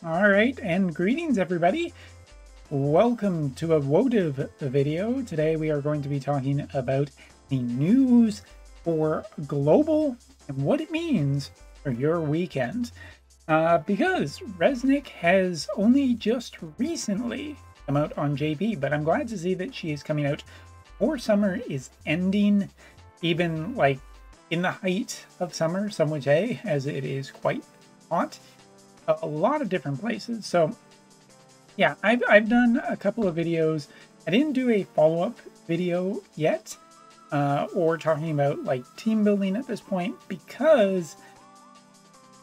All right, and greetings everybody. Welcome to a Wotv video. Today we are going to be talking about the news for global and what it means for your weekend. Because Resnick has only just recently come out on JP, but I'm glad to see that she is coming out before summer is ending, even like in the height of summer, some would say, as it is quite hot a lot of different places. So yeah, I've done a couple of videos. I didn't do a follow-up video yet, or talking about like team building at this point, because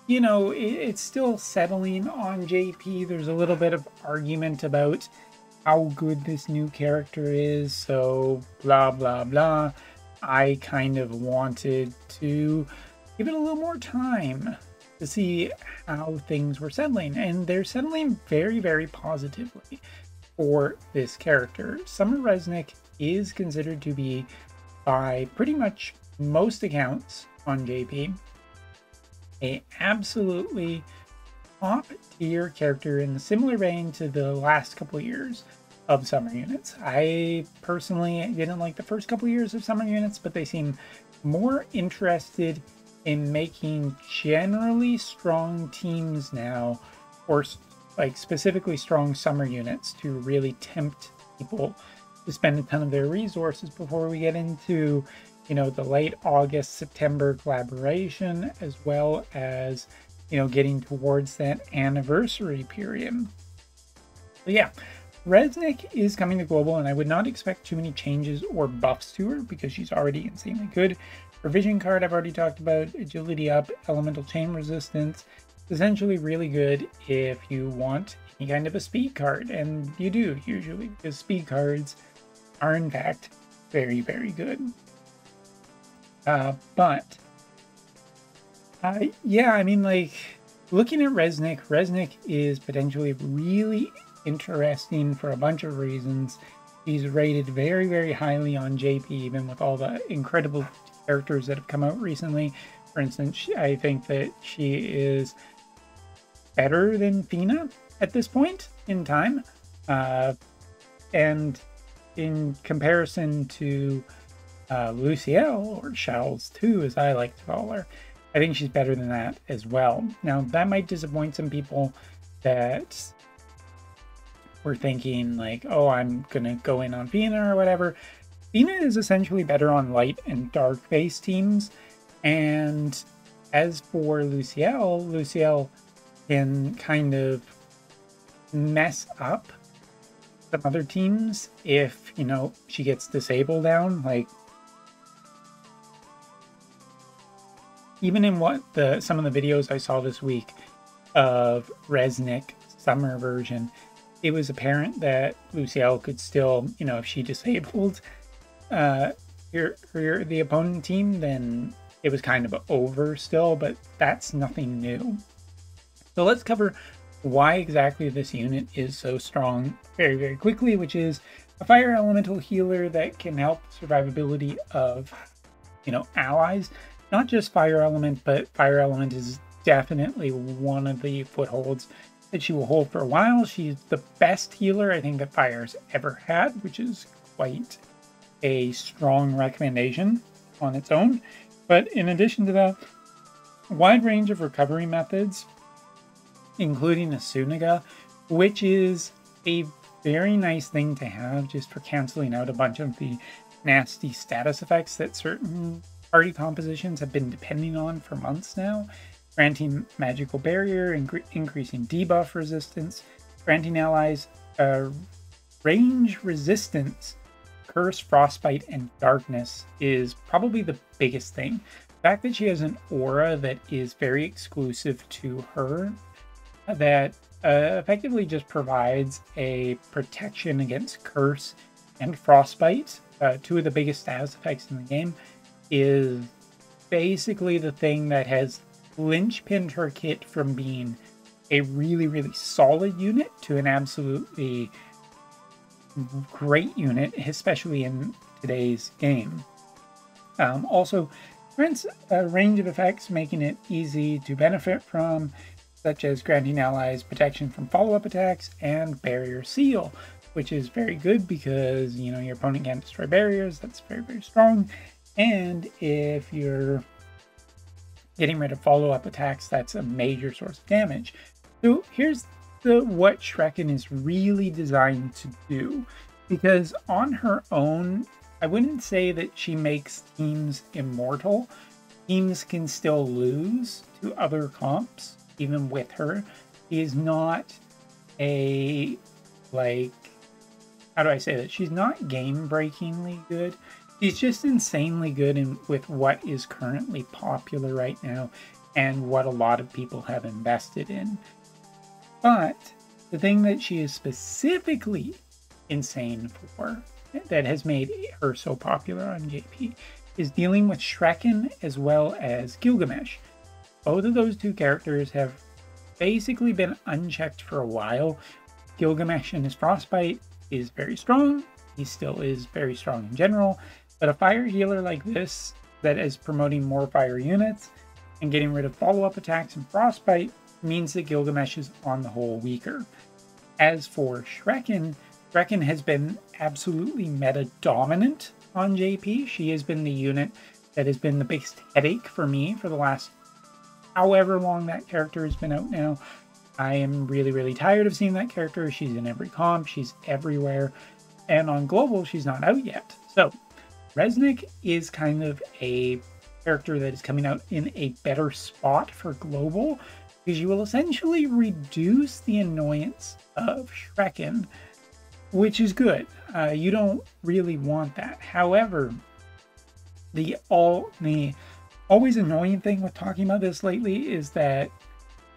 you know it's still settling on JP. There's a little bit of argument about how good this new character is, so blah blah blah. I kind of wanted to give it a little more time to see how things were settling, and they're settling very, very positively for this character. Summer Resnick is considered to be, by pretty much most accounts on JP, a absolutely top tier character in the similar vein to the last couple of years of summer units. I personally didn't like the first couple of years of summer units, but they seem more interested in making generally strong teams now, or like specifically strong summer units, to really tempt people to spend a ton of their resources before we get into, you know, the late August, September collaboration, as well as, you know, getting towards that anniversary period. So yeah, Resnick is coming to global, and I would not expect too many changes or buffs to her because she's already insanely good. Her vision card I've already talked about, agility up, elemental chain resistance, essentially really good if you want any kind of a speed card, and you do usually, because speed cards are in fact very, very good. Yeah, I mean, like, looking at Resnick is potentially really interesting for a bunch of reasons. He's rated very, very highly on JP, even with all the incredible characters that have come out recently. For instance, I think that she is better than Fina at this point in time. And in comparison to Lucielle, or Charles 2, as I like to call her, I think she's better than that as well. Now, that might disappoint some people that were thinking like, oh, I'm gonna go in on Fina or whatever. Fina is essentially better on light and dark base teams, and as for Lucielle, Lucielle can kind of mess up some other teams if, you know, she gets disable down. Like, even in some of the videos I saw this week of Resnick summer version, it was apparent that Lucielle could still, you know, if she disabled the opponent team, then it was kind of over still, but that's nothing new. So let's cover why exactly this unit is so strong very, very quickly, which is a fire elemental healer that can help survivability of, you know, allies. Not just fire element, but fire element is definitely one of the footholds that she will hold for a while. She's the best healer I think that Fire's ever had, which is quite a strong recommendation on its own. But in addition to that, a wide range of recovery methods, including a Suniga, which is a very nice thing to have just for canceling out a bunch of the nasty status effects that certain party compositions have been depending on for months now. Granting magical barrier, increasing debuff resistance, granting allies range resistance, curse, frostbite, and darkness is probably the biggest thing. The fact that she has an aura that is very exclusive to her, that effectively just provides a protection against curse and frostbite, two of the biggest status effects in the game, is basically the thing that has linchpinned her kit from being a really, really solid unit to an absolutely great unit, especially in today's game. Also, grants a range of effects, making it easy to benefit from. such as granting allies protection from follow-up attacks and barrier seal, which is very good because, you know, your opponent can't destroy barriers. That's very, very strong. And if you're getting rid of follow-up attacks, that's a major source of damage. So here's what Shreken is really designed to do, because on her own, I wouldn't say that she makes teams immortal. Teams can still lose to other comps, even with her. She is not a, like, how do I say that? She's not game-breakingly good. She's just insanely good with what is currently popular right now and what a lot of people have invested in. But the thing that she is specifically insane for, that has made her so popular on JP, is dealing with Shreken as well as Gilgamesh. Both of those two characters have basically been unchecked for a while. Gilgamesh and his Frostbite is very strong. He still is very strong in general. But a fire healer like this that is promoting more fire units and getting rid of follow-up attacks and Frostbite means that Gilgamesh is on the whole weaker. As for Shreken, Shreken has been absolutely meta dominant on JP. She has been the unit that has been the biggest headache for me for the last however long that character has been out now. I am really, really tired of seeing that character. She's in every comp, she's everywhere, and on global, she's not out yet. So, Resnick is kind of a character that is coming out in a better spot for global, because you will essentially reduce the annoyance of Shreken, which is good. You don't really want that. However, the always annoying thing with talking about this lately is that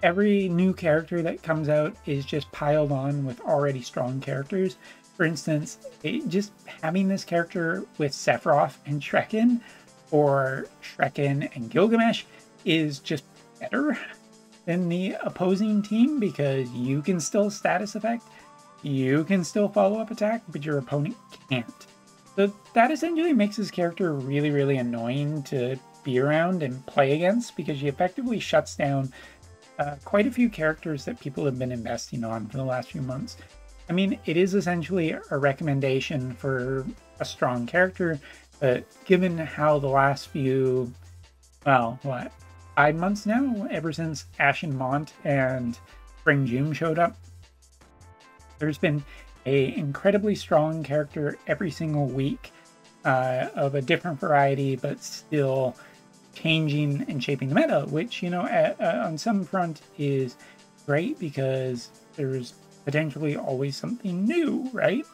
every new character that comes out is just piled on with already strong characters. For instance, just having this character with Sephiroth and Shreken, or Shreken and Gilgamesh, is just better than the opposing team, because you can still status effect, you can still follow-up attack, but your opponent can't. So that essentially makes this character really, really annoying to be around and play against, because she effectively shuts down quite a few characters that people have been investing on for the last few months. I mean, it is essentially a recommendation for a strong character, but given how the last few, well, what, 5 months now, ever since Ashen Mont and Spring June showed up, there's been an incredibly strong character every single week of a different variety, but still changing and shaping the meta, which, you know, on some front is great because there's potentially always something new, right?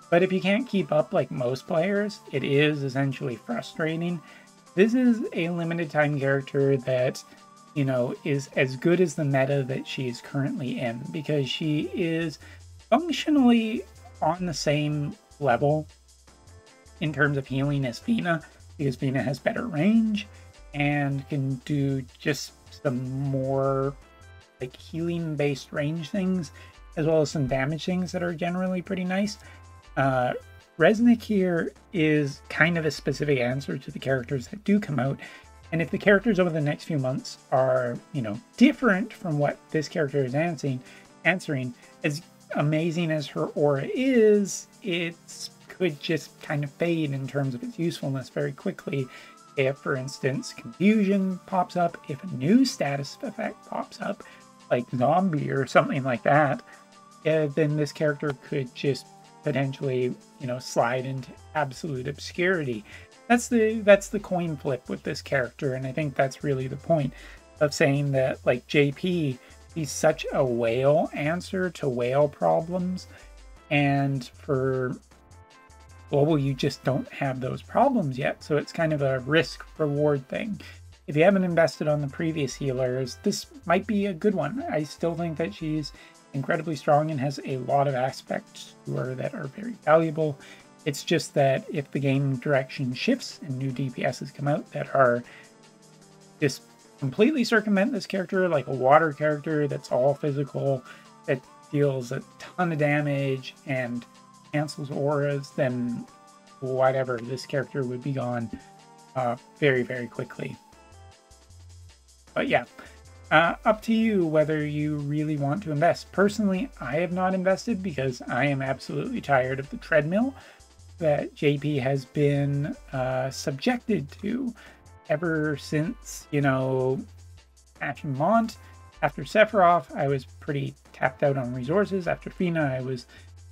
But if you can't keep up like most players, it is essentially frustrating. This is a limited time character that, you know, is as good as the meta that she is currently in, because she is functionally on the same level in terms of healing as Vina, because Vina has better range and can do just some more like healing based range things, as well as some damage things that are generally pretty nice. Resnick here is kind of a specific answer to the characters that do come out. And if the characters over the next few months are, you know, different from what this character is answering, as amazing as her aura is, it could just kind of fade in terms of its usefulness very quickly. If, for instance, confusion pops up, if a new status effect pops up, like zombie or something like that, then this character could just potentially, you know, slide into absolute obscurity. That's the coin flip with this character, and I think that's really the point of saying that, like, JP, he's such a whale answer to whale problems, and for global, you just don't have those problems yet, so it's kind of a risk-reward thing. If you haven't invested on the previous healers, this might be a good one. I still think that she's incredibly strong and has a lot of aspects to her that are very valuable. It's just that if the game direction shifts and new DPSs come out that are just completely circumvent this character, like a water character that's all physical, that deals a ton of damage and cancels auras, then whatever, this character would be gone very, very quickly. But yeah, Up to you whether you really want to invest. Personally, I have not invested because I am absolutely tired of the treadmill that JP has been subjected to ever since, you know, Ashen Mont. After Sephiroth, I was pretty tapped out on resources. After Fina, I was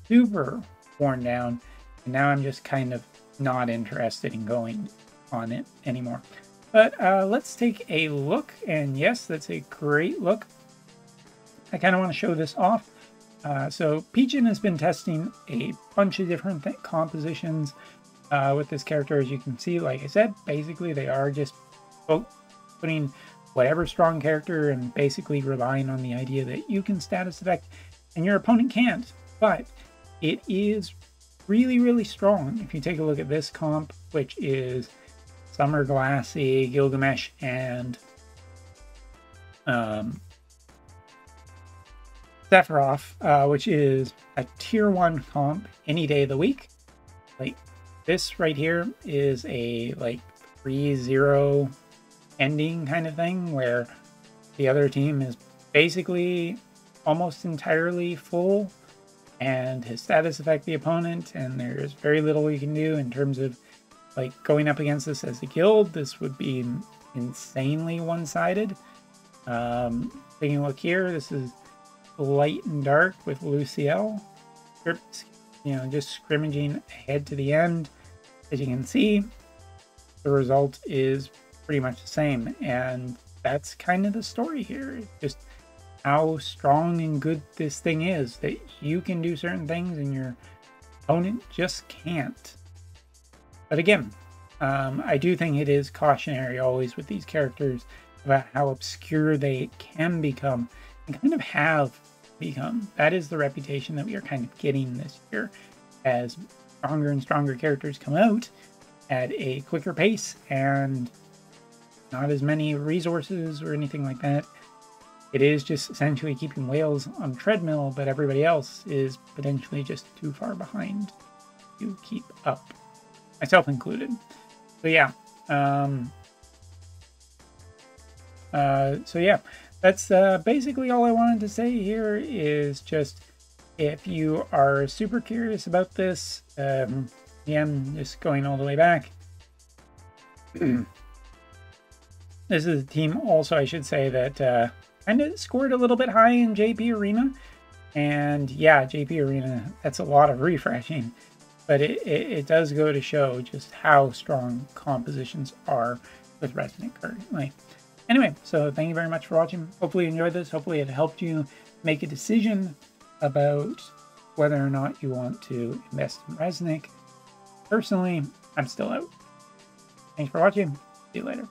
super worn down. And now I'm just kind of not interested in going on it anymore. But let's take a look. And yes, that's a great look. I kind of want to show this off. So Peachin has been testing a bunch of different compositions with this character. As you can see, like I said, basically they are just putting whatever strong character and basically relying on the idea that you can status effect and your opponent can't. But it is really, really strong. If you take a look at this comp, which is Summer Glassy, Gilgamesh, and Sephiroth, which is a tier 1 comp any day of the week. Like this right here is a like 3-0 ending kind of thing where the other team is basically almost entirely full and his status affect the opponent, and there's very little you can do in terms of like going up against this as a guild. This would be insanely one-sided. Taking a look here, this is light and dark with Luciel. You know, just scrimmaging ahead to the end. As you can see, the result is pretty much the same, and that's kind of the story here. Just how strong and good this thing is, that you can do certain things and your opponent just can't. But again, I do think it is cautionary always with these characters about how obscure they can become and kind of have become. That is the reputation that we are kind of getting this year as stronger and stronger characters come out at a quicker pace and not as many resources or anything like that. It is just essentially keeping whales on treadmill, but everybody else is potentially just too far behind to keep up, myself included. So yeah, that's basically all I wanted to say here. Is just, if you are super curious about this, again, just going all the way back. This is a team also, I should say, that kind of scored a little bit high in JP Arena. And yeah, JP Arena, that's a lot of refreshing. But it does go to show just how strong compositions are with Resonant currently. Anyway, so thank you very much for watching. Hopefully you enjoyed this. Hopefully it helped you make a decision about whether or not you want to invest in Resonant. Personally, I'm still out. Thanks for watching. See you later.